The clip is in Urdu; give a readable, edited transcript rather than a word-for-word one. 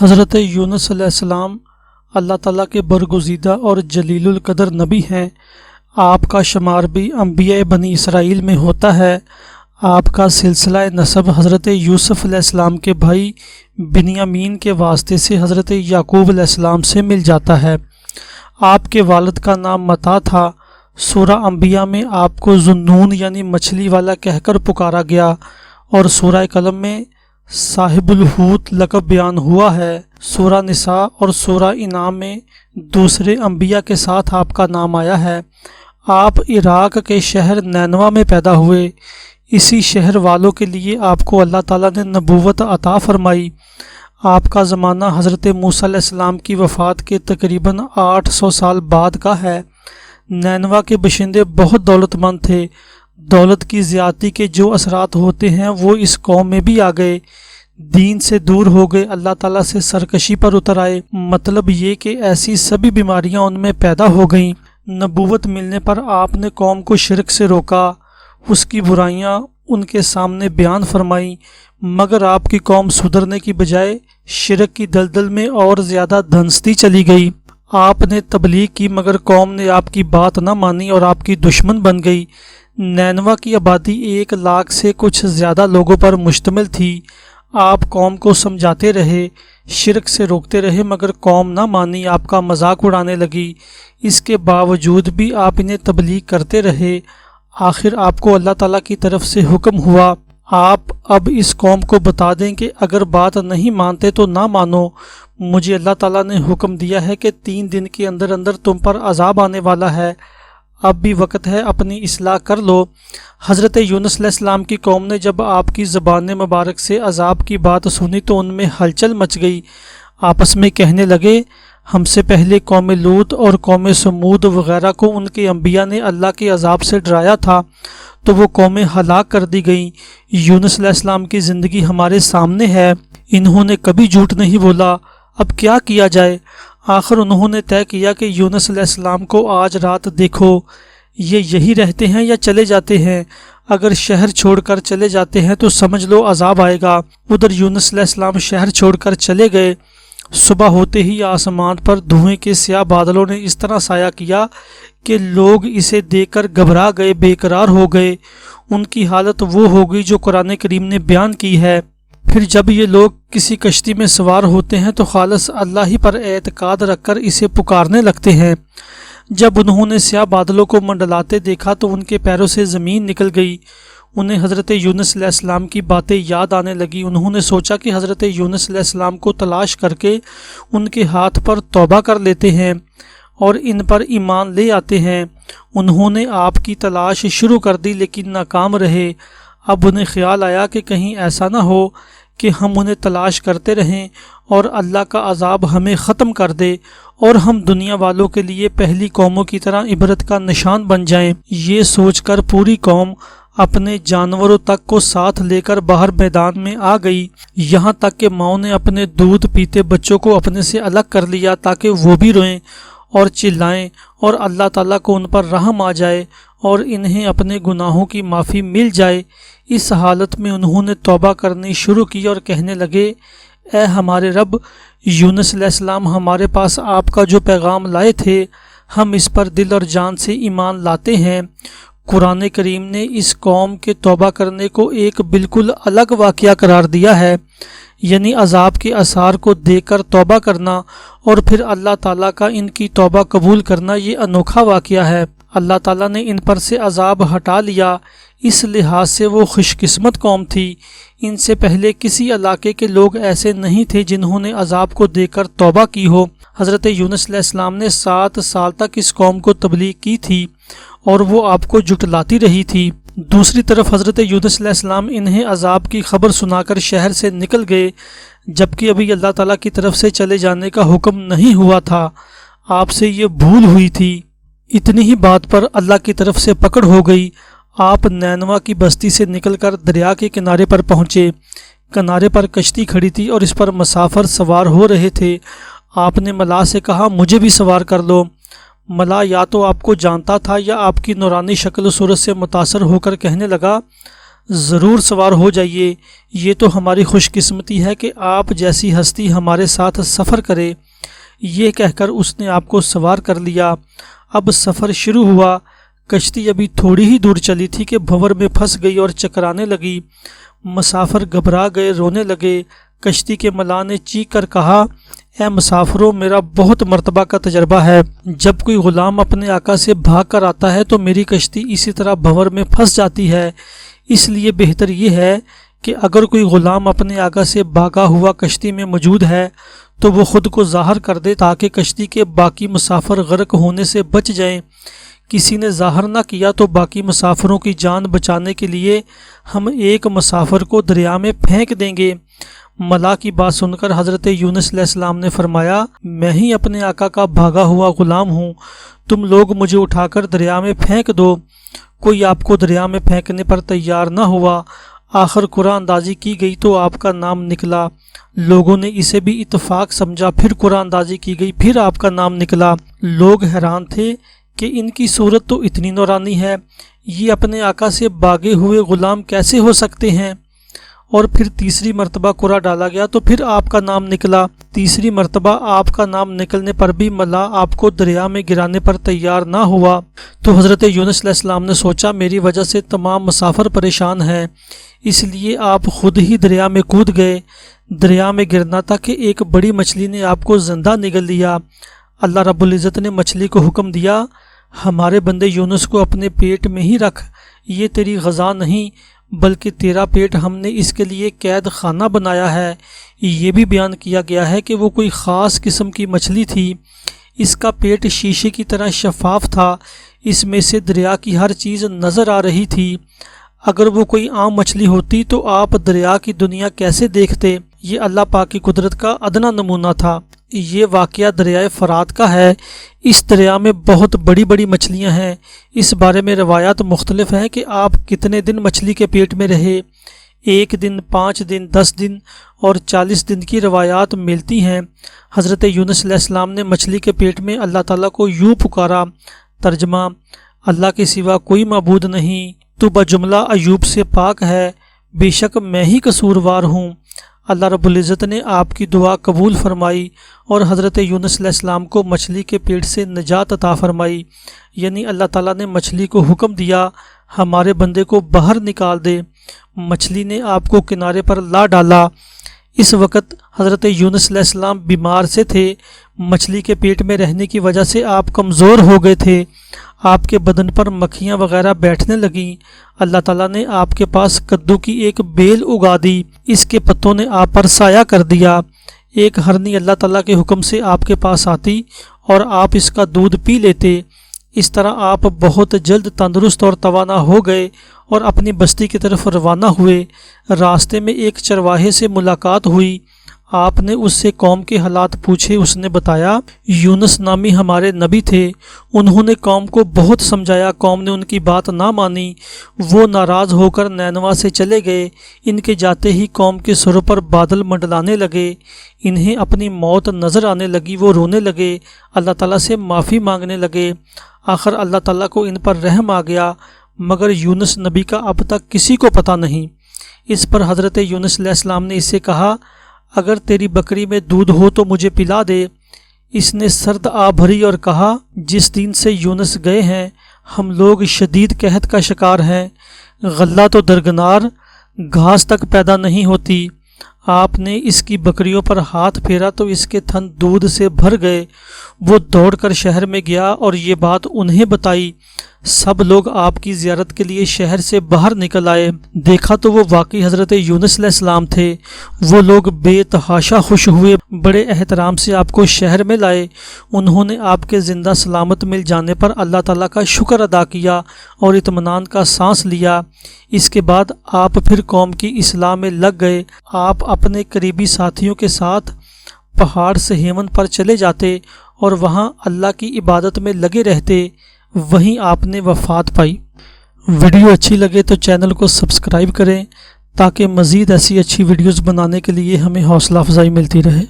حضرت یونس علیہ السلام اللہ تعالیٰ کے برگزیدہ اور جلیل القدر نبی ہیں۔ آپ کا شمار بھی انبیاء بنی اسرائیل میں ہوتا ہے۔ آپ کا سلسلہ نسب حضرت یوسف علیہ السلام کے بھائی بنیامین کے واسطے سے حضرت یعقوب علیہ السلام سے مل جاتا ہے۔ آپ کے والد کا نام متا تھا۔ سورہ انبیاء میں آپ کو ذُنُّون یعنی مچھلی والا کہہ کر پکارا گیا، اور سورہ قلم میں صاحب الحوت لقب بیان ہوا ہے۔ سورہ نساء اور سورہ انعام میں دوسرے انبیاء کے ساتھ آپ کا نام آیا ہے۔ آپ عراق کے شہر نینوا میں پیدا ہوئے۔ اسی شہر والوں کے لیے آپ کو اللہ تعالیٰ نے نبوت عطا فرمائی۔ آپ کا زمانہ حضرت موسیٰ علیہ السلام کی وفات کے تقریباً 800 سال بعد کا ہے۔ نینوا کے باشندے بہت دولت مند تھے۔ دولت کی زیادتی کے جو اثرات ہوتے ہیں وہ اس قوم میں بھی آ گئے۔ دین سے دور ہو گئے، اللہ تعالیٰ سے سرکشی پر اتر آئے۔ مطلب یہ کہ ایسی سبھی بیماریاں ان میں پیدا ہو گئیں۔ نبوت ملنے پر آپ نے قوم کو شرک سے روکا، اس کی برائیاں ان کے سامنے بیان فرمائیں، مگر آپ کی قوم سدھرنے کی بجائے شرک کی دلدل میں اور زیادہ دھنستی چلی گئی۔ آپ نے تبلیغ کی مگر قوم نے آپ کی بات نہ مانی اور آپ کی دشمن بن گئی۔ نینوا کی آبادی 1 لاکھ سے کچھ زیادہ لوگوں پر مشتمل تھی۔ آپ قوم کو سمجھاتے رہے، شرک سے روکتے رہے، مگر قوم نہ مانی، آپ کا مذاق اڑانے لگی۔ اس کے باوجود بھی آپ انہیں تبلیغ کرتے رہے۔ آخر آپ کو اللہ تعالیٰ کی طرف سے حکم ہوا، آپ اب اس قوم کو بتا دیں کہ اگر بات نہیں مانتے تو نہ مانو۔ مجھے اللہ تعالیٰ نے حکم دیا ہے کہ 3 دن کے اندر اندر تم پر عذاب آنے والا ہے، اب بھی وقت ہے، اپنی اصلاح کر لو۔ حضرت یونس علیہ السلام کی قوم نے جب آپ کی زبان مبارک سے عذاب کی بات سنی تو ان میں ہلچل مچ گئی۔ آپس میں کہنے لگے، ہم سے پہلے قوم لوط اور قوم سمود وغیرہ کو ان کے انبیاء نے اللہ کے عذاب سے ڈرایا تھا تو وہ قومیں ہلاک کر دی گئیں۔ یونس علیہ السلام کی زندگی ہمارے سامنے ہے، انہوں نے کبھی جھوٹ نہیں بولا، اب کیا کیا جائے؟ آخر انہوں نے طے کیا کہ یونس علیہ السلام کو آج رات دیکھو، یہ یہی رہتے ہیں یا چلے جاتے ہیں؟ اگر شہر چھوڑ کر چلے جاتے ہیں تو سمجھ لو عذاب آئے گا۔ ادھر یونس علیہ السلام شہر چھوڑ کر چلے گئے۔ صبح ہوتے ہی آسمان پر دھوئیں کے سیاہ بادلوں نے اس طرح سایہ کیا کہ لوگ اسے دیکھ کر گھبرا گئے، بے قرار ہو گئے۔ ان کی حالت وہ ہو گئی جو قرآن کریم نے بیان کی ہے۔ پھر جب یہ لوگ کسی کشتی میں سوار ہوتے ہیں تو خالص اللہ ہی پر اعتقاد رکھ کر اسے پکارنے لگتے ہیں۔ جب انہوں نے سیاہ بادلوں کو منڈلاتے دیکھا تو ان کے پیروں سے زمین نکل گئی۔ انہیں حضرت یونس علیہ السلام کی باتیں یاد آنے لگی۔ انہوں نے سوچا کہ حضرت یونس علیہ السلام کو تلاش کر کے ان کے ہاتھ پر توبہ کر لیتے ہیں اور ان پر ایمان لے آتے ہیں۔ انہوں نے آپ کی تلاش شروع کر دی لیکن ناکام رہے۔ اب انہیں خیال آیا کہ کہیں ایسا نہ ہو کہ ہم انہیں تلاش کرتے رہیں اور اللہ کا عذاب ہمیں ختم کر دے اور ہم دنیا والوں کے لیے پہلی قوموں کی طرح عبرت کا نشان بن جائیں۔ یہ سوچ کر پوری قوم اپنے جانوروں تک کو ساتھ لے کر باہر میدان میں آ گئی، یہاں تک کہ ماؤں نے اپنے دودھ پیتے بچوں کو اپنے سے الگ کر لیا تاکہ وہ بھی روئیں اور چلائیں اور اللہ تعالیٰ کو ان پر رحم آ جائے اور انہیں اپنے گناہوں کی معافی مل جائے۔ اس حالت میں انہوں نے توبہ کرنی شروع کی اور کہنے لگے، اے ہمارے رب، یونس علیہ السلام ہمارے پاس آپ کا جو پیغام لائے تھے ہم اس پر دل اور جان سے ایمان لاتے ہیں۔ قرآن کریم نے اس قوم کے توبہ کرنے کو ایک بالکل الگ واقعہ قرار دیا ہے، یعنی عذاب کے آثار کو دیکھ کر توبہ کرنا اور پھر اللہ تعالیٰ کا ان کی توبہ قبول کرنا، یہ انوکھا واقعہ ہے۔ اللہ تعالیٰ نے ان پر سے عذاب ہٹا لیا، اس لحاظ سے وہ خوش قسمت قوم تھی۔ ان سے پہلے کسی علاقے کے لوگ ایسے نہیں تھے جنہوں نے عذاب کو دیکھ کر توبہ کی ہو۔ حضرت یونس علیہ السلام نے 7 سال تک اس قوم کو تبلیغ کی تھی اور وہ آپ کو جھٹلاتی رہی تھی۔ دوسری طرف حضرت یونس علیہ السلام انہیں عذاب کی خبر سنا کر شہر سے نکل گئے، جبکہ ابھی اللہ تعالیٰ کی طرف سے چلے جانے کا حکم نہیں ہوا تھا، آپ سے یہ بھول ہوئی تھی۔ اتنی ہی بات پر اللہ کی طرف سے پکڑ ہو گئی۔ آپ نینوا کی بستی سے نکل کر دریا کے کنارے پر پہنچے۔ کنارے پر کشتی کھڑی تھی اور اس پر مسافر سوار ہو رہے تھے۔ آپ نے ملاح سے کہا، مجھے بھی سوار کر لو۔ ملاح یا تو آپ کو جانتا تھا یا آپ کی نورانی شکل و صورت سے متاثر ہو کر کہنے لگا، ضرور سوار ہو جائیے، یہ تو ہماری خوش قسمتی ہے کہ آپ جیسی ہستی ہمارے ساتھ سفر کرے۔ یہ کہہ کر اس نے آپ کو سوار کر لیا۔ اب سفر شروع ہوا۔ کشتی ابھی تھوڑی ہی دور چلی تھی کہ بھنور میں پھنس گئی اور چکرانے لگی۔ مسافر گھبرا گئے، رونے لگے۔ کشتی کے ملاح نے چیخ کر کہا، اے مسافروں، میرا بہت مرتبہ کا تجربہ ہے، جب کوئی غلام اپنے آقا سے بھاگ کر آتا ہے تو میری کشتی اسی طرح بھنور میں پھنس جاتی ہے۔ اس لیے بہتر یہ ہے کہ اگر کوئی غلام اپنے آقا سے بھاگا ہوا کشتی میں موجود ہے تو وہ خود کو ظاہر کر دے تاکہ کشتی کے باقی مسافر غرق ہونے سے بچ جائیں۔ کسی نے ظاہر نہ کیا تو باقی مسافروں کی جان بچانے کے لیے ہم ایک مسافر کو دریا میں پھینک دیں گے۔ ملاح کی بات سن کر حضرت یونس علیہ السلام نے فرمایا، میں ہی اپنے آقا کا بھاگا ہوا غلام ہوں، تم لوگ مجھے اٹھا کر دریا میں پھینک دو۔ کوئی آپ کو دریا میں پھینکنے پر تیار نہ ہوا۔ آخر قرآن اندازی کی گئی تو آپ کا نام نکلا۔ لوگوں نے اسے بھی اتفاق سمجھا، پھر قرآن اندازی کی گئی، پھر آپ کا نام نکلا۔ لوگ حیران تھے کہ ان کی صورت تو اتنی نورانی ہے، یہ اپنے آقا سے بھاگے ہوئے غلام کیسے ہو سکتے ہیں؟ اور پھر تیسری مرتبہ قرآن ڈالا گیا تو پھر آپ کا نام نکلا۔ تیسری مرتبہ آپ کا نام نکلنے پر بھی ملاح آپ کو دریا میں گرانے پر تیار نہ ہوا۔ تو حضرت یونس علیہ السلام نے سوچا، میری وجہ سے تمام مسافر پریشان ہیں، اس لیے آپ خود ہی دریا میں کود گئے۔ دریا میں گرنا تھا کہ ایک بڑی مچھلی نے آپ کو زندہ نگل لیا۔ اللہ رب العزت نے مچھلی کو حکم دیا، ہمارے بندے یونس کو اپنے پیٹ میں ہی رکھ، یہ تیری غذا نہیں بلکہ تیرا پیٹ ہم نے اس کے لیے قید خانہ بنایا ہے۔ یہ بھی بیان کیا گیا ہے کہ وہ کوئی خاص قسم کی مچھلی تھی، اس کا پیٹ شیشے کی طرح شفاف تھا، اس میں سے دریا کی ہر چیز نظر آ رہی تھی۔ اگر وہ کوئی عام مچھلی ہوتی تو آپ دریا کی دنیا کیسے دیکھتے؟ یہ اللہ پاک کی قدرت کا ادنا نمونہ تھا۔ یہ واقعہ دریائے فرات کا ہے۔ اس دریا میں بہت بڑی بڑی مچھلیاں ہیں۔ اس بارے میں روایات مختلف ہیں کہ آپ کتنے دن مچھلی کے پیٹ میں رہے، 1 دن، 5 دن، 10 دن اور 40 دن کی روایات ملتی ہیں۔ حضرت یونس علیہ السلام نے مچھلی کے پیٹ میں اللہ تعالیٰ کو یوں پکارا۔ ترجمہ، اللہ کے سوا کوئی معبود نہیں، تو بجملہ ایوب سے پاک ہے، بے شک میں ہی قصوروار ہوں۔ اللہ رب العزت نے آپ کی دعا قبول فرمائی اور حضرت یونس علیہ السلام کو مچھلی کے پیٹ سے نجات عطا فرمائی، یعنی اللہ تعالیٰ نے مچھلی کو حکم دیا ہمارے بندے کو باہر نکال دے۔ مچھلی نے آپ کو کنارے پر لا ڈالا۔ اس وقت حضرت یونس علیہ السلام بیمار سے تھے، مچھلی کے پیٹ میں رہنے کی وجہ سے آپ کمزور ہو گئے تھے، آپ کے بدن پر مکھیاں وغیرہ بیٹھنے لگیں۔ اللہ تعالیٰ نے آپ کے پاس کدو کی ایک بیل اگا دی، اس کے پتوں نے آپ پر سایہ کر دیا۔ ایک ہرنی اللہ تعالیٰ کے حکم سے آپ کے پاس آتی اور آپ اس کا دودھ پی لیتے۔ اس طرح آپ بہت جلد تندرست اور توانا ہو گئے اور اپنی بستی کی طرف روانہ ہوئے۔ راستے میں ایک چرواہے سے ملاقات ہوئی، آپ نے اس سے قوم کے حالات پوچھے۔ اس نے بتایا، یونس نامی ہمارے نبی تھے، انہوں نے قوم کو بہت سمجھایا، قوم نے ان کی بات نہ مانی، وہ ناراض ہو کر نینوا سے چلے گئے۔ ان کے جاتے ہی قوم کے سروں پر بادل منڈلانے لگے، انہیں اپنی موت نظر آنے لگی، وہ رونے لگے، اللہ تعالیٰ سے معافی مانگنے لگے۔ آخر اللہ تعالیٰ کو ان پر رحم آ گیا، مگر یونس نبی کا اب تک کسی کو پتہ نہیں۔ اس پر حضرت یونس علیہ السلام نے اس سے کہا، اگر تیری بکری میں دودھ ہو تو مجھے پلا دے۔ اس نے سرد آ بھری اور کہا، جس دن سے یونس گئے ہیں ہم لوگ شدید قحط کا شکار ہیں، غلہ تو درکنار، گھاس تک پیدا نہیں ہوتی۔ آپ نے اس کی بکریوں پر ہاتھ پھیرا تو اس کے تھن دودھ سے بھر گئے۔ وہ دوڑ کر شہر میں گیا اور یہ بات انہیں بتائی۔ سب لوگ آپ کی زیارت کے لیے شہر سے باہر نکل آئے، دیکھا تو وہ واقعی حضرت یونس علیہ السلام تھے۔ وہ لوگ بے تحاشا خوش ہوئے، بڑے احترام سے آپ کو شہر میں لائے۔ انہوں نے آپ کے زندہ سلامت مل جانے پر اللہ تعالیٰ کا شکر ادا کیا اور اطمینان کا سانس لیا۔ اس کے بعد آپ پھر قوم کی اصلاح میں لگ گئے۔ آپ اپنے قریبی ساتھیوں کے ساتھ پہاڑ سے ہیمن پر چلے جاتے اور وہاں اللہ کی عبادت میں لگے رہتے، وہیں آپ نے وفات پائی۔ ویڈیو اچھی لگے تو چینل کو سبسکرائب کریں تاکہ مزید ایسی اچھی ویڈیوز بنانے کے لیے ہمیں حوصلہ افزائی ملتی رہے۔